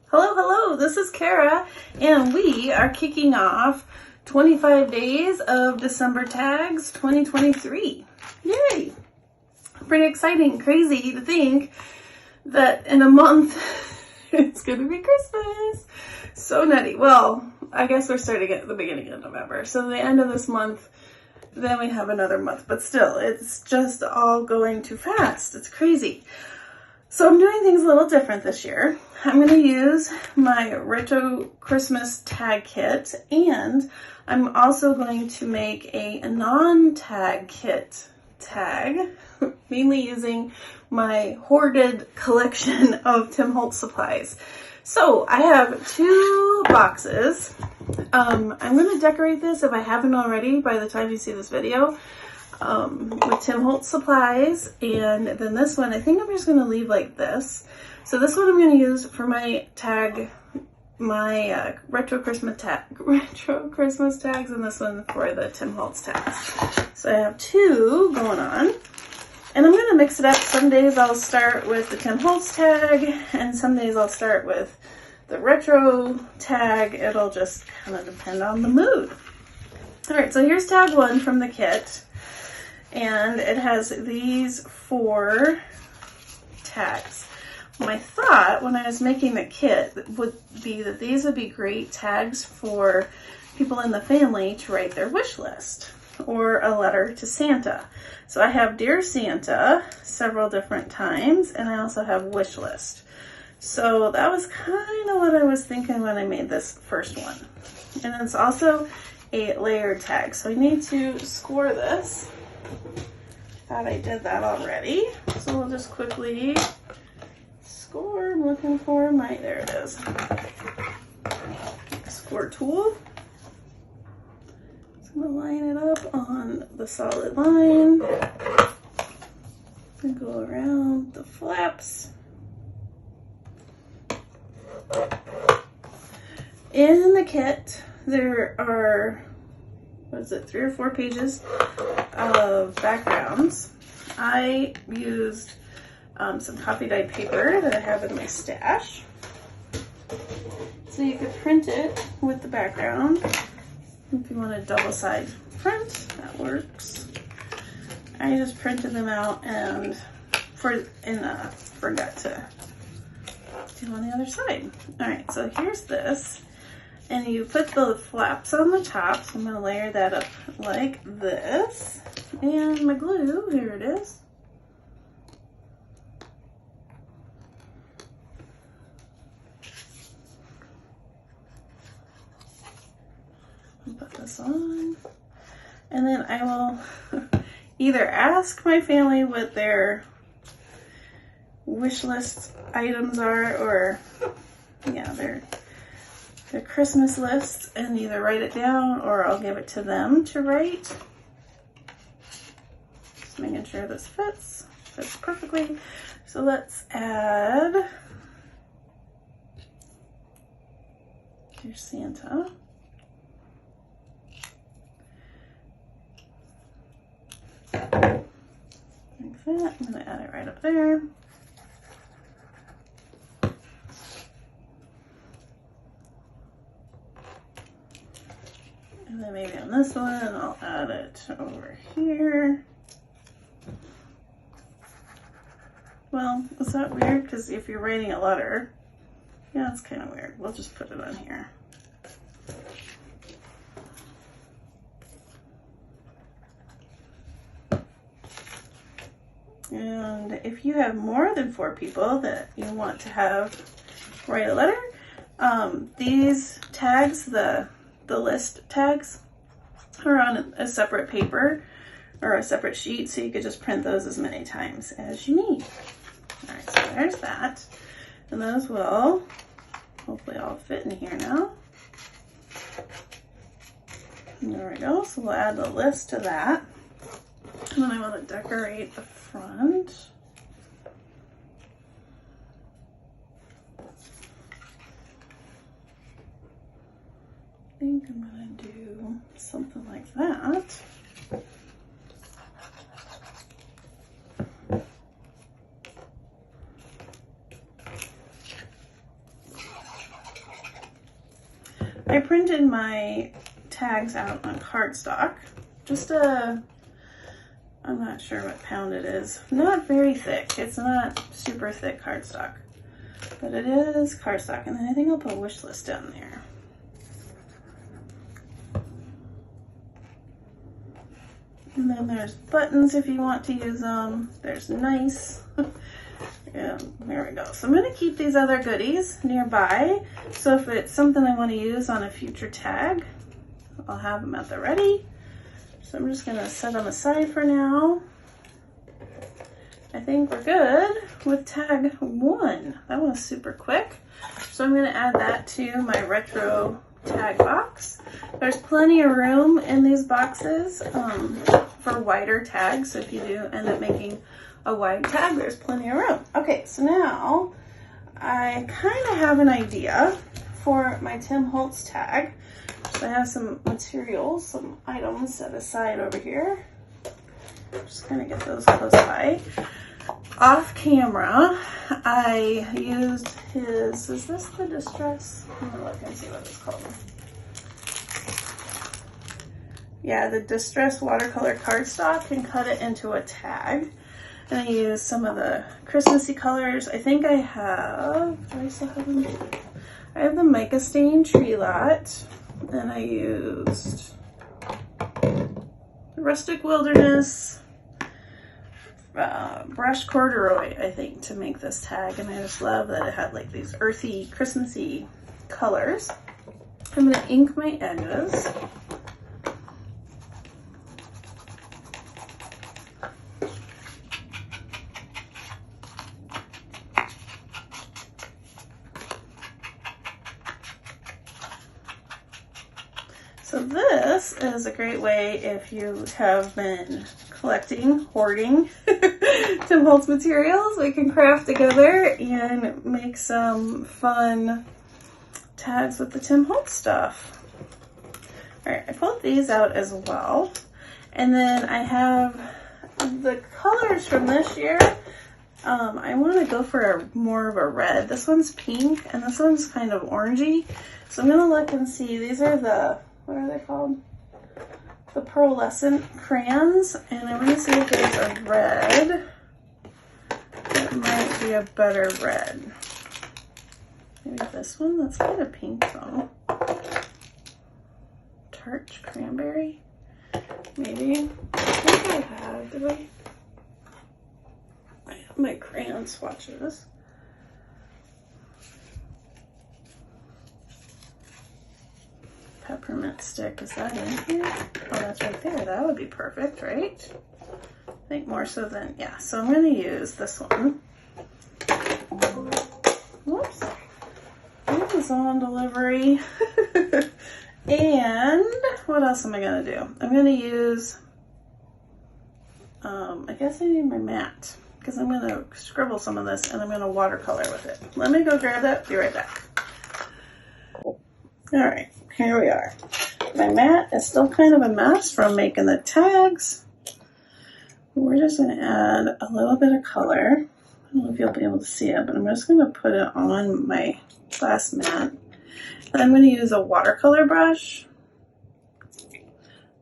Hello, hello, this is Cara, and we are kicking off 25 days of December tags 2023. Yay! Pretty exciting, crazy to think that in a month it's going to be Christmas. So nutty. Well, I guess we're starting at the beginning of November, so the end of this month, then we have another month, but still, it's just all going too fast. It's crazy. So I'm doing things a little different this year. I'm going to use my retro Christmas tag kit, and I'm also going to make a non-tag kit tag, mainly using my hoarded collection of Tim Holtz supplies. So I have 2 boxes. I'm going to decorate this, if I haven't already, by the time you see this video, with Tim Holtz supplies. And then this one, I think I'm just going to leave like this. So this one I'm going to use for my tag, my retro Christmas tags, and this one for the Tim Holtz tags. So I have 2 going on, and I'm going to mix it up. Some days I'll start with the Tim Holtz tag, and some days I'll start with the retro tag. It'll just kind of depend on the mood. All right, so here's tag 1 from the kit, and it has these 4 tags. My thought when I was making the kit would be that these would be great tags for people in the family to write their wish list or a letter to Santa. So I have Dear Santa several different times, and I also have wish list. So that was kind of what I was thinking when I made this first one. And it's also a layered tag, so I need to score this. Thought I did that already, so we'll just quickly score. I'm looking for there it is. Score tool. So I'm gonna line it up on the solid line and go around the flaps. In the kit, there are, 3 or 4 pages of backgrounds. I used some copy dyed paper that I have in my stash. So you could print it with the background. If you want a double side print, that works. I just printed them out and forgot to do on the other side. All right, so here's this. And you put the flaps on the top. So I'm gonna layer that up like this. And my glue, here it is. Put this on, and then I will either ask my family what their wish list items are, or their Christmas lists, and either write it down or I'll give it to them to write. Just making sure this fits perfectly. So let's add Dear Santa. Like that. I'm going to add it right up there. And then maybe on this one, I'll add it over here. Well, is that weird? Because if you're writing a letter, yeah, it's kind of weird. We'll just put it on here. And if you have more than 4 people that you want to have write a letter, these tags, the list tags, are on a separate paper or a separate sheet, so you could just print those as many times as you need. All right, so there's that. And those will hopefully all fit in here now. And there we go. So we'll add the list to that. And then I want to decorate the front. I think I'm going to do something like that. I printed my tags out on cardstock. Just I'm not sure what pound it is. Not very thick. It's not super thick cardstock, but it is cardstock. And then I think I'll put a wish list down there. And then there's buttons if you want to use them. There's nice. And there we go. So I'm going to keep these other goodies nearby. So if it's something I want to use on a future tag, I'll have them at the ready. So I'm just going to set them aside for now. I think we're good with tag 1. That was super quick. So I'm going to add that to my retro tag box. There's plenty of room in these boxes for wider tags. So if you do end up making a wide tag, there's plenty of room. Okay, so now I kind of have an idea for my Tim Holtz tag. So I have some materials, some items set aside over here. Just kind of get those close by. Off camera, I used his, is this the Distress? I'm gonna look and see what it's called. Yeah, the Distress watercolor cardstock, and cut it into a tag. And I used some of the Christmassy colors. I think I have, do I still have them? I have the Mica Stain Tree Lot, and I used the Rustic Wilderness, Brush Corduroy, I think, to make this tag. And I just love that it had like these earthy, Christmassy colors. I'm gonna ink my edges. So this is a great way if you have been collecting, hoarding Tim Holtz materials. We can craft together and make some fun tags with the Tim Holtz stuff. All right, I pulled these out as well. And then I have the colors from this year. I want to go for more of a red. This one's pink and this one's kind of orangey. So I'm gonna look and see. These are the, what are they called? The pearlescent crayons, and I want to see if there's a red that might be a better red. Maybe this one, that's kind of pink though. Tart cranberry, maybe. I think I have, did I have my crayon swatches. Peppermint stick, is that in here? Oh, that's right there. That would be perfect, right? I think more so than, yeah. So I'm going to use this one. Whoops. Amazon delivery. And what else am I going to do? I'm going to use, I guess I need my mat, because I'm going to scribble some of this and I'm going to watercolor with it. Let me go grab that. Be right back. All right. Here we are. My mat is still kind of a mess from making the tags. We're just going to add a little bit of color. I don't know if you'll be able to see it, but I'm just going to put it on my glass mat. And I'm going to use a watercolor brush.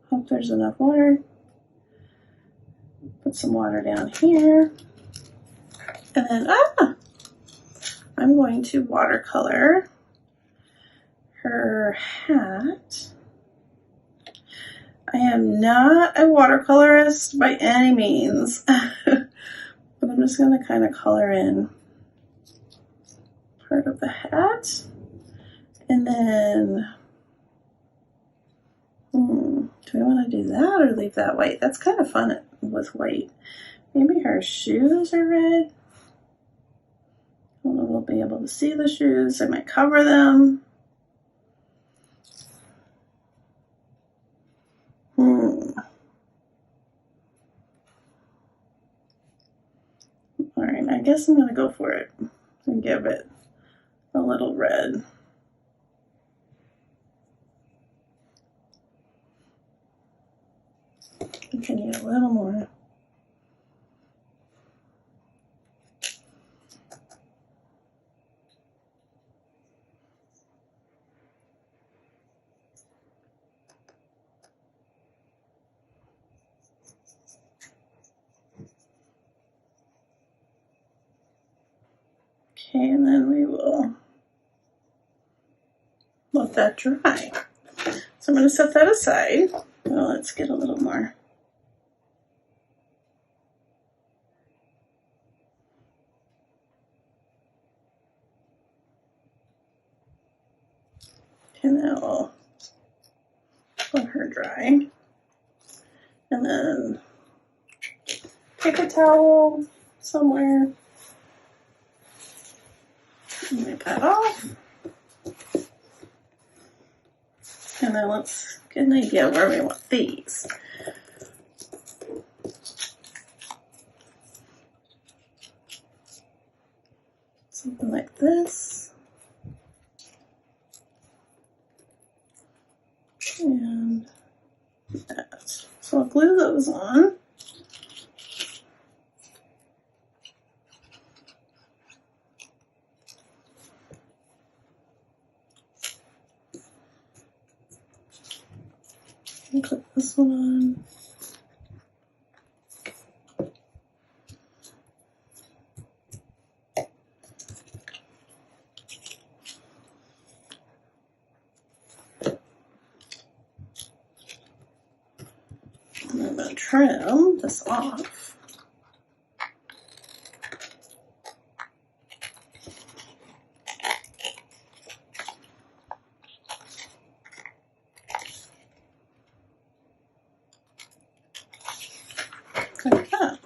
Hope there's enough water. Put some water down here. And then, I'm going to watercolor her hat. I am not a watercolorist by any means, but I'm just going to kind of color in part of the hat. And then, do I want to do that or leave that white? That's kind of fun with white. Maybe her shoes are red. I don't know if we'll be able to see the shoes. I might cover them. All right, I guess I'm going to go for it and give it a little red. I can need a little more. Okay, and then we will let that dry. So I'm going to set that aside. Well, let's get a little more. And then we'll let her dry. And then take a towel somewhere. And wipe that off. And then let's get an idea where we want these. Something like this. And that. So I'll glue those on. And clip this one on. And I'm going to trim this off. Like that.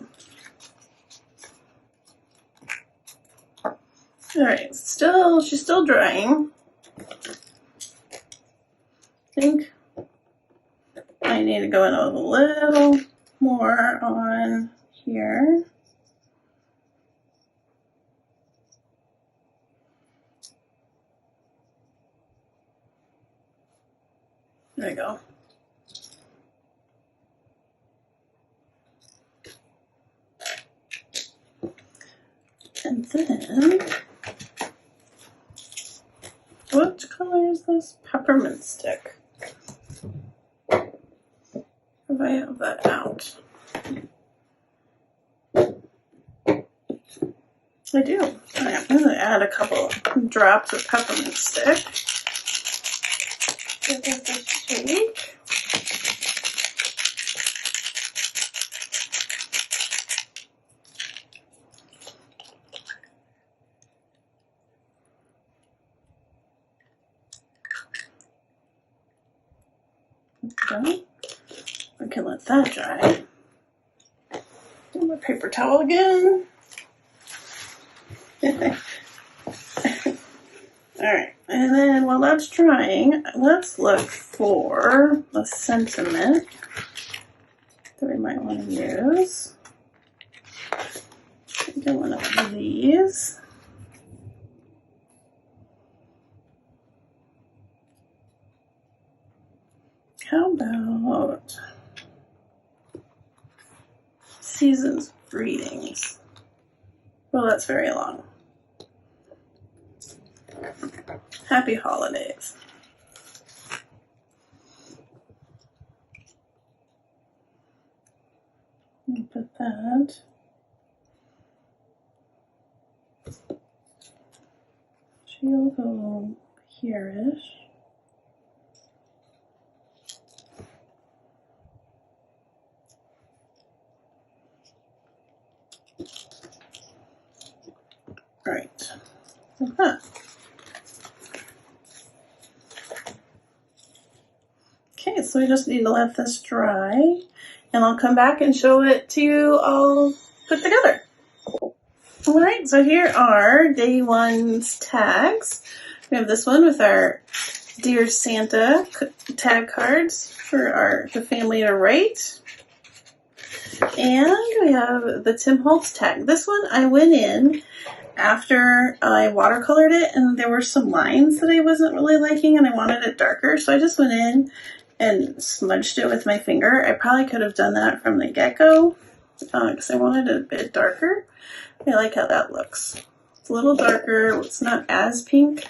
Alright, she's still drying. I think I need to go in a little more on here. There we go. And then, what color is this? Peppermint stick. If I have that out. I do. I'm going to add a couple drops of peppermint stick. Give this a shake. Okay. We can let that dry. Do my paper towel again. Alright, and then while that's drying, let's look for a sentiment that we might want to use. Get one of these. How about seasons of greetings? Well, that's very long. Happy holidays. Put that. She'll go here-ish. Right. Like that. Okay, so we just need to let this dry, and I'll come back and show it to you all put together. All right, so here are day one's tags. We have this one with our Dear Santa tag cards for the family to write. And we have the Tim Holtz tag. This one I went in after I watercolored it, and there were some lines that I wasn't really liking, and I wanted it darker, so I just went in and smudged it with my finger. I probably could have done that from the get-go because I wanted it a bit darker. I like how that looks. It's a little darker. It's not as pink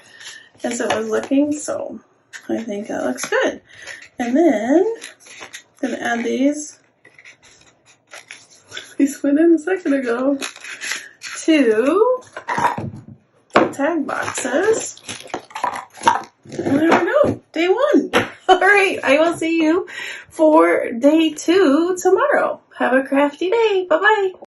as it was looking, so I think that looks good. And then I'm going to add these. These went in a second ago. To tag boxes. And there we go, day 1. All right, I will see you for day 2 tomorrow. Have a crafty day. Bye-bye.